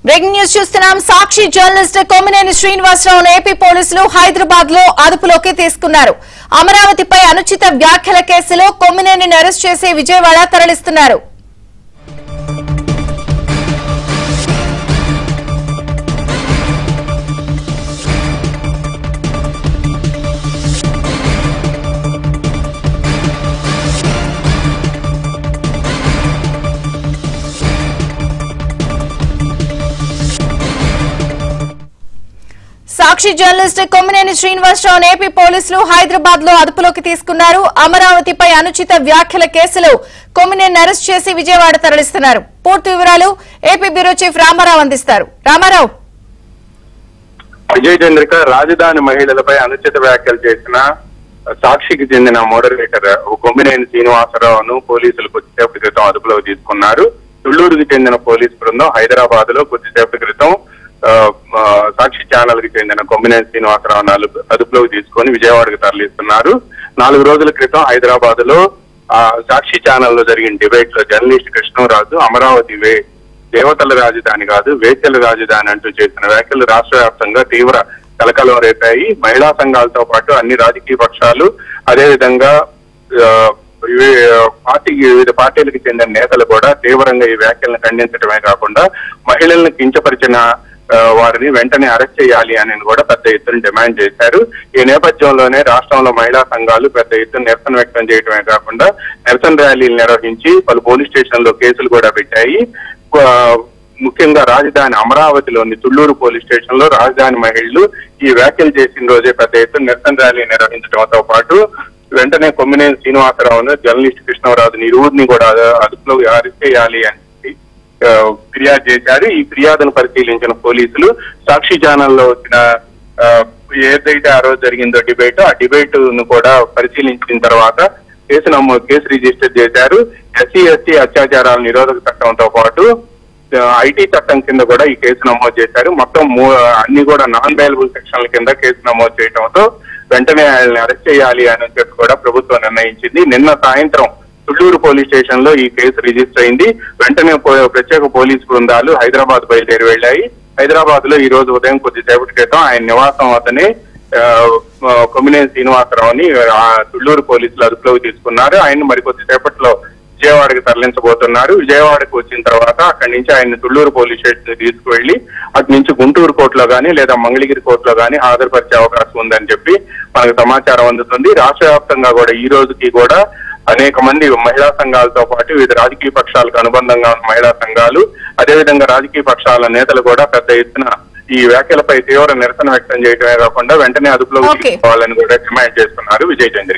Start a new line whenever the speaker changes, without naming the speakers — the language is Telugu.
బ్రేకింగ్ న్యూస్ చూస్తున్నాం. సాక్షి జర్నలిస్ట్ కొమ్మినేని శ్రీనివాసరావును ఏపీ పోలీసులు హైదరాబాద్ లో అదుపులోకి తీసుకున్నారు. అమరావతిపై అనుచిత వ్యాఖ్యల కేసులో కొమ్మినేనిని అరెస్ట్ చేసి విజయవాడ తరలిస్తున్నారు. సాక్షి జర్నలిస్ట్ కొమ్మినేని శ్రీనివాసరావును ఏపీ పోలీసులు హైదరాబాద్ లో అదుపులోకి తీసుకున్నారు. అమరావతిపై అనుచిత వ్యాఖ్యల కేసులో కొమ్మినేని అరెస్ట్ చేసి విజయవాడ తరలిస్తున్నారు. పూర్తి వివరాలు ఏపీ బ్యూరో చీఫ్ రామారావు అందిస్తారు. రామారావు.
విజయ్ చంద్రిక రాజధాని మహిళలపై అనుచిత వ్యాఖ్యలు చేసిన సాక్షికి చెందిన మోడరేటర్ కొమ్మినేని శ్రీనివాసరావును పోలీసులు కొద్దిసేపటి క్రితం అదుపులోకి తీసుకున్నారు. తుళ్లూరుకి చెందిన పోలీసు బృందం హైదరాబాద్ లో కొద్దిసేపటి క్రితం సాక్షి ఛానల్ కి చెందిన కొమ్మినేని శ్రీనివాసరావు అదుపులోకి తీసుకొని విజయవాడకు తరలిస్తున్నారు. 4 రోజుల క్రితం హైదరాబాద్ లో సాక్షి ఛానల్ లో జరిగిన డిబేట్ లో జర్నలిస్ట్ కృష్ణరాజు అమరావతి దేవతల రాజధాని కాదు వేశ్యల రాజధాని అంటూ చేసిన వ్యాఖ్యలు రాష్ట్ర వ్యాప్తంగా తీవ్ర కలకలం రేపాయి. మహిళా సంఘాలతో పాటు అన్ని రాజకీయ పక్షాలు అదేవిధంగా వివిధ పార్టీలకు చెందిన నేతలు కూడా తీవ్రంగా ఈ వ్యాఖ్యలను ఖండించడమే కాకుండా మహిళలను కించపరిచిన వారిని వెంటనే అరెస్ట్ చేయాలి అని కూడా పెద్ద ఎత్తున డిమాండ్ చేశారు. ఈ నేపథ్యంలోనే రాష్ట్రంలో మహిళా సంఘాలు పెద్ద ఎత్తున నిరసన వ్యక్తం చేయడమే కాకుండా నిరసన ర్యాలీలు నిర్వహించి పలు పోలీస్ స్టేషన్లో కేసులు కూడా పెట్టాయి. ముఖ్యంగా రాజధాని అమరావతిలోని తుళ్లూరు పోలీస్ స్టేషన్ లో రాజధాని మహిళలు ఈ వ్యాఖ్యలు చేసిన రోజే పెద్ద ఎత్తున నిరసన ర్యాలీ నిర్వహించడంతో పాటు వెంటనే కొమ్మినేని శ్రీనివాసరావును జర్నలిస్ట్ కృష్ణరాజుని ఇరువురిని కూడా అదుపులో అరెస్ట్ చేయాలి అని ఫిర్యాదు చేశారు. ఈ ఫిర్యాదును పరిశీలించిన పోలీసులు సాక్షి ఛానల్లో వచ్చిన ఏదైతే ఆ రోజు జరిగిందో డిబేట్ ఆ డిబేట్ ను కూడా పరిశీలించిన తర్వాత కేసు రిజిస్టర్ చేశారు. SC/ST అత్యాచారాల నిరోధక చట్టంతో పాటు IT చట్టం కింద కూడా ఈ కేసు నమోదు చేశారు. మొత్తం అన్ని కూడా నాన్ బెయిలబుల్ సెక్షన్ల కింద కేసు నమోదు చేయడంతో వెంటనే ఆయన్ని అరెస్ట్ చేయాలి అని చెప్పి కూడా ప్రభుత్వం నిర్ణయించింది. నిన్న సాయంత్రం తుళ్లూరు పోలీస్ స్టేషన్ లో ఈ కేసు రిజిస్టర్ అయింది. వెంటనే ప్రత్యేక పోలీసు బృందాలు హైదరాబాద్ బయలుదేరి వెళ్లాయి. హైదరాబాద్ లో ఈ రోజు ఉదయం కొద్దిసేపటి క్రితం ఆయన నివాసం వద్దనే కొమ్మినేని శ్రీనివాసరావుని తుళ్లూరు పోలీసులు అదుపులోకి తీసుకున్నారు. ఆయన మరికొద్దిసేపట్లో విజయవాడకి తరలించబోతున్నారు. విజయవాడకు వచ్చిన తర్వాత అక్కడి నుంచి ఆయన తుళ్లూరు పోలీస్ స్టేషన్ తీసుకువెళ్లి అటు నుంచి గుంటూరు కోర్టులో గానీ లేదా మంగళగిరి కోర్టులో గానీ హాజరుపరిచే అవకాశం ఉందని చెప్పి మనకు సమాచారం అందుతుంది. రాష్ట్ర వ్యాప్తంగా కూడా ఈ రోజుకి కూడా అనేక మంది మహిళా సంఘాలతో పాటు వివిధ రాజకీయ పక్షాలకు అనుబంధంగా ఉన్న మహిళా సంఘాలు అదేవిధంగా రాజకీయ పక్షాల నేతలు కూడా పెద్ద ఎత్తున ఈ వ్యాఖ్యలపై తీవ్ర నిరసన వ్యక్తం చేయడమే కాకుండా వెంటనే అదుపులోకి తీసుకోవాలని కూడా డిమాండ్ చేస్తున్నారు. విజయ్ చంద్రిక.